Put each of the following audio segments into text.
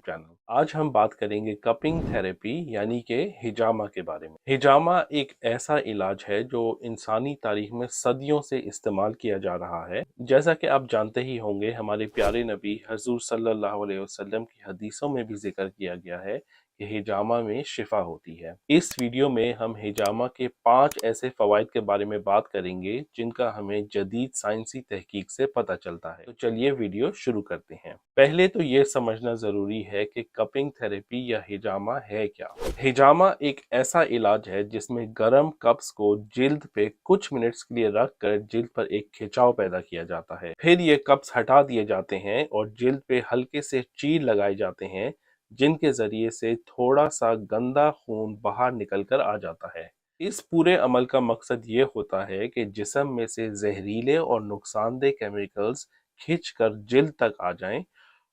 Channel. आज हम बात करेंगे कपिंग थेरेपी यानी कि हिजामा के बारे में। हिजामा एक ऐसा इलाज है जो इंसानी तारीख में सदियों से इस्तेमाल किया जा रहा है। जैसा कि आप जानते ही होंगे, हमारे प्यारे नबी हजूर सल्लल्लाहु अलैहि वसल्लम की हदीसों में भी जिक्र किया गया है कि हिजामा में शिफा होती है। इस वीडियो में हम हिजामा के 5 ऐसे फवाइद के बारे में बात करेंगे जिनका हमें जदीद साइंसी तहकीक से पता चलता है। तो चलिए वीडियो शुरू करते हैं। पहले तो ये समझना जरूरी है कि कपिंग थेरेपी या हिजामा है क्या। हिजामा एक ऐसा इलाज है जिसमें गर्म कप्स को जिल्द पे कुछ मिनट्स के लिए रख कर जिल्द पर एक खिंचाव पैदा किया जाता है। फिर ये कप्स हटा दिए जाते हैं और जिल्द पे हल्के से चीर लगाए जाते हैं, जिनके जरिए से थोड़ा सा गंदा खून बाहर निकल कर आ जाता है। इस पूरे अमल का मकसद ये होता है कि जिस्म में से जहरीले और नुकसानदेह केमिकल्स खिंच कर जिल्द तक आ जाएं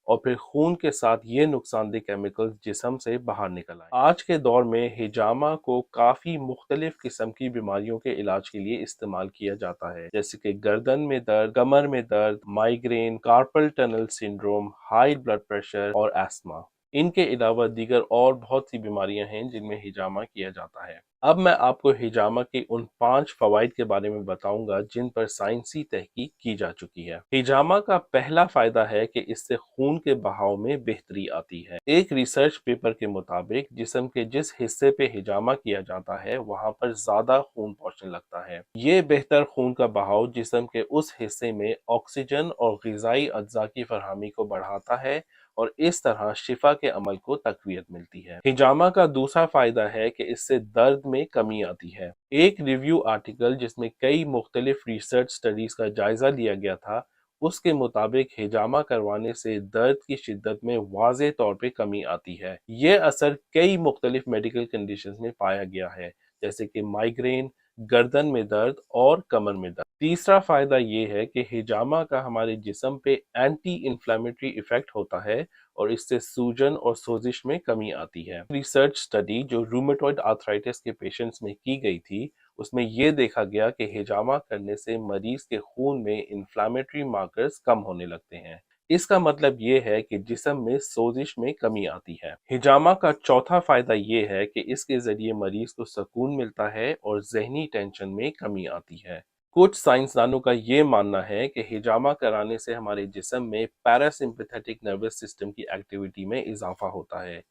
और फिर खून के साथ ये नुकसानदेह केमिकल्स जिस्म से बाहर निकल आए। आज के दौर में हिजामा को काफ़ी मुख्तलिफ किस्म की बीमारियों के इलाज के लिए इस्तेमाल किया जाता है, जैसे कि गर्दन में दर्द, कमर में दर्द, migraine, carpal tunnel syndrome, high blood pressure और एस्मा। इनके अलावा दीगर और बहुत सी बीमारियां हैं जिनमें हिजामा किया जाता है। अब मैं आपको हिजामा के उन 5 फवाइद के बारे में बताऊंगा जिन पर साइंसी तहकीक की जा चुकी है। हिजामा का पहला फायदा है कि इससे खून के बहाव में बेहतरी आती है। एक रिसर्च पेपर के मुताबिक जिस्म के जिस हिस्से पे हिजामा किया जाता है वहां पर ज्यादा खून पहुंचने लगता है। ये बेहतर खून का बहाव जिस्म के उस हिस्से में ऑक्सीजन और ग़िज़ाई अज्जा की फरहमी को बढ़ाता है और इस तरह शिफा के अमल को तकवीत मिलती है। हिजामा का दूसरा फायदा है कि इससे दर्द में कमी आती है। एक रिव्यू आर्टिकल जिसमें कई मुख्तलिफ रिसर्च स्टडीज का जायजा लिया गया था, उसके मुताबिक हिजामा करवाने से दर्द की शिद्दत में वाज़ेह तौर पे कमी आती है। ये असर कई मुख्तलिफ मेडिकल कंडीशंस में पाया गया है, जैसे कि माइग्रेन, गर्दन में दर्द और कमर में दर्द। तीसरा फायदा ये है कि हिजामा का हमारे जिस्म पे एंटी इन्फ्लेमेटरी इफेक्ट होता है और इससे सूजन और सोजिश में कमी आती है। रिसर्च स्टडी जो रूमेटॉइड आर्थराइटिस के पेशेंट्स में की गई थी, उसमें यह देखा गया कि हिजामा करने से मरीज के खून में इन्फ्लेमेटरी मार्कर्स कम होने लगते हैं। इसका मतलब ये है कि जिस्म में सोजिश में कमी आती है। हिजामा का चौथा फायदा ये है कि इसके जरिए मरीज को सुकून मिलता है और जहनी टेंशन में कमी आती है। कुछ साइंसदानों का ये मानना है कि हिजामा कराने से हमारे जिस्म में पैरासिम्पैथेटिक नर्वस सिस्टम की एक्टिविटी में इजाफा होता है।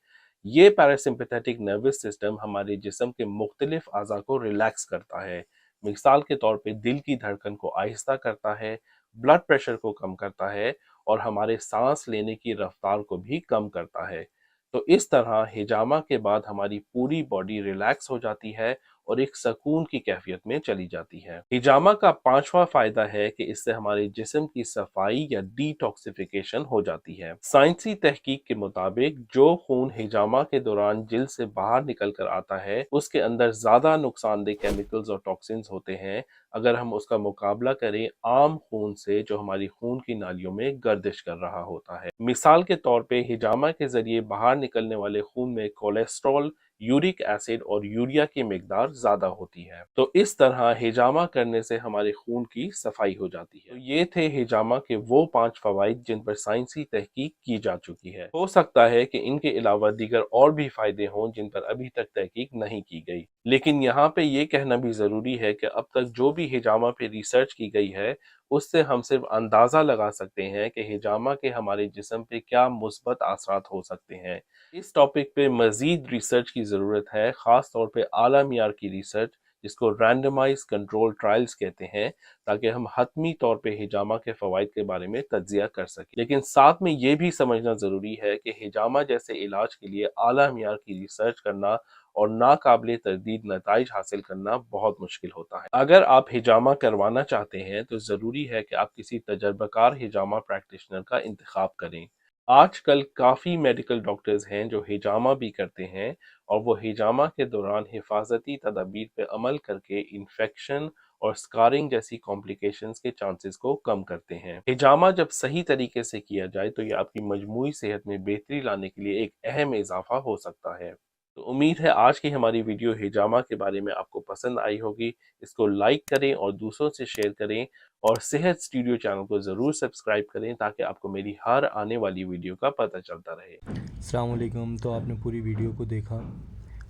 ये पैरासिम्पैथेटिक नर्वस सिस्टम हमारे जिस्म के मुख्तलिफ अज़ा को रिलैक्स करता है। मिसाल के तौर पे दिल की धड़कन को आहिस्ता करता है, ब्लड प्रेशर को कम करता है और हमारे सांस लेने की रफ्तार को भी कम करता है। तो इस तरह हिजामा के बाद हमारी पूरी बॉडी रिलैक्स हो जाती है और एक सुकून की कैफियत में चली जाती है। हिजामा का पांचवा फायदा है कि इससे हमारे जिस्म की सफाई या डिटॉक्सिफिकेशन हो जाती है। साइंसी तहकीक के मुताबिक जो खून हिजामा के दौरान जिल्द से बाहर निकल कर आता है, उसके अंदर ज्यादा नुकसानदेह केमिकल्स और टॉक्सिन्स होते हैं अगर हम उसका मुकाबला करें आम खून से जो हमारी खून की नालियों में गर्दिश कर रहा होता है। मिसाल के तौर पे हिजामा के जरिए बाहर निकलने वाले खून में कोलेस्ट्रॉल, यूरिक एसिड और यूरिया की मिकदार ज्यादा होती है। तो इस तरह हिजामा करने से हमारे खून की सफाई हो जाती है। तो ये थे हिजामा के वो 5 फवाइद जिन पर साइंसी तहकीक की जा चुकी है। हो सकता है कि इनके अलावा दीगर और भी फायदे हों जिन पर अभी तक तहकीक नहीं की गई, लेकिन यहाँ पे ये कहना भी जरूरी है कि अब तक जो भी हिजामा पे रिसर्च की गई है, उससे हम सिर्फ अंदाजा लगा सकते हैं कि हिजामा के हमारे जिस्म पे क्या मुस्बत असरात हो सकते हैं। इस टॉपिक पे मजीद रिसर्च की ज़रूरत है, ख़ास तौर पे आला मियार की रिसर्च जिसको रैंडमाइज कंट्रोल ट्रायल्स कहते हैं, ताकि हम हतमी तौर पे हिजामा के फ़वाइद के बारे में तज्जिया कर सकें। लेकिन साथ में ये भी समझना ज़रूरी है कि हिजामा जैसे इलाज के लिए आला मियार की रिसर्च करना और नाकाबिले तरदीद नताइज हासिल करना बहुत मुश्किल होता है। अगर आप हिजामा करवाना चाहते हैं तो ज़रूरी है कि आप किसी तजर्बाकार हिजामा प्रैक्टिशनर का इंतखाब करें। आजकल काफ़ी मेडिकल डॉक्टर्स हैं जो हिजामा भी करते हैं और वो हिजामा के दौरान हिफाजती तदाबीर पे अमल करके इन्फेक्शन और स्कारिंग जैसी कॉम्प्लिकेशंस के चांसेस को कम करते हैं। हिजामा जब सही तरीके से किया जाए तो ये आपकी मजमूई सेहत में बेहतरी लाने के लिए एक अहम इजाफा हो सकता है। تو امید ہے آج کی ہماری ویڈیو ہجامہ کے بارے میں آپ کو پسند آئی ہوگی۔ اس کو لائک کریں اور دوسروں سے شیئر کریں، اور صحت اسٹوڈیو چینل کو ضرور سبسکرائب کریں تاکہ آپ کو میری ہر آنے والی ویڈیو کا پتہ چلتا رہے۔ السلام علیکم۔ تو آپ نے پوری ویڈیو کو دیکھا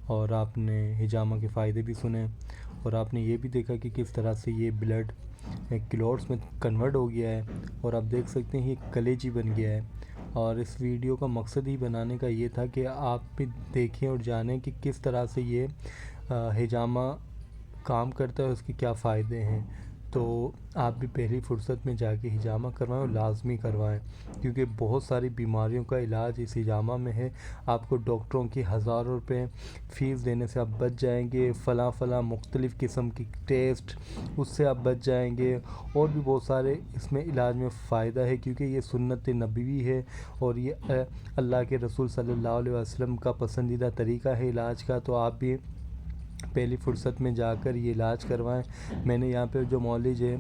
اور آپ نے ہجامہ کے فائدے بھی سنے، اور آپ نے یہ بھی دیکھا کہ کس طرح سے یہ بلڈ کلوٹس میں کنورٹ ہو گیا ہے، اور آپ دیکھ سکتے ہیں یہ کلیجی بن گیا ہے۔ اور اس ویڈیو کا مقصد ہی بنانے کا یہ تھا کہ آپ بھی دیکھیں اور جانیں کہ کس طرح سے یہ ہجامہ کام کرتا ہے، اس کے کیا فائدے ہیں۔ تو آپ بھی پہلی فرصت میں جا کے ہجامہ کروائیں، اور لازمی کروائیں، کیونکہ بہت ساری بیماریوں کا علاج اس ہجامہ میں ہے۔ آپ کو ڈاکٹروں کی ہزاروں روپے فیس دینے سے آپ بچ جائیں گے، فلاں مختلف قسم کی ٹیسٹ اس سے آپ بچ جائیں گے، اور بھی بہت سارے اس میں علاج میں فائدہ ہے، کیونکہ یہ سنت نبوی ہے، اور یہ اللہ کے رسول صلی اللہ علیہ وسلم کا پسندیدہ طریقہ ہے علاج کا۔ تو آپ بھی پہلی فرصت میں جا کر یہ علاج کروائیں۔ میں نے یہاں پہ جو معالج ہے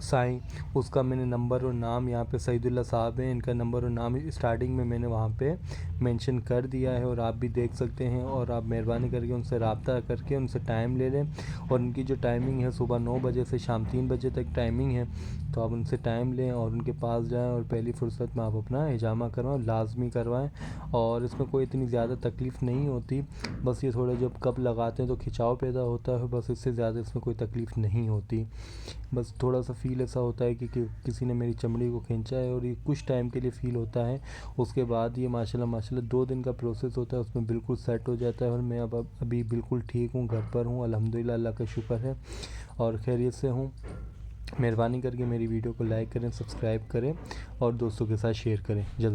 سائیں، اس کا میں نے نمبر اور نام یہاں پہ سعید اللہ صاحب ہیں، ان کا نمبر اور نام اسٹارٹنگ میں نے وہاں پہ مینشن کر دیا ہے، اور آپ بھی دیکھ سکتے ہیں، اور آپ مہربانی کر کے ان سے رابطہ کر کے ان سے ٹائم لے لیں۔ اور ان کی جو ٹائمنگ ہے صبح 9 بجے سے شام 3 بجے تک ٹائمنگ ہے، تو آپ ان سے ٹائم لیں اور ان کے پاس جائیں، اور پہلی فرصت میں آپ اپنا ہجامہ کروائیں، لازمی کروائیں۔ اور اس میں کوئی اتنی زیادہ تکلیف نہیں ہوتی، بس یہ تھوڑا جب کب لگاتے ہیں تو کھچاؤ پیدا ہوتا ہے، بس اس سے زیادہ اس میں کوئی تکلیف نہیں ہوتی۔ بس تھوڑا سا فیل ایسا ہوتا ہے کہ کسی نے میری چمڑی کو کھینچا ہے، اور یہ کچھ ٹائم کے لیے فیل ہوتا ہے، اس کے بعد یہ ماشاءاللہ 2 دن کا پروسیس ہوتا ہے، اس میں بالکل سیٹ ہو جاتا ہے، اور میں ابھی بالکل ٹھیک ہوں، گھر پر ہوں الحمدللہ، اللہ کا شکر ہے، اور خیریت سے ہوں۔ مہربانی کر کے میری ویڈیو کو لائک کریں، سبسکرائب کریں، اور دوستوں کے ساتھ شیئر کریں۔ جلد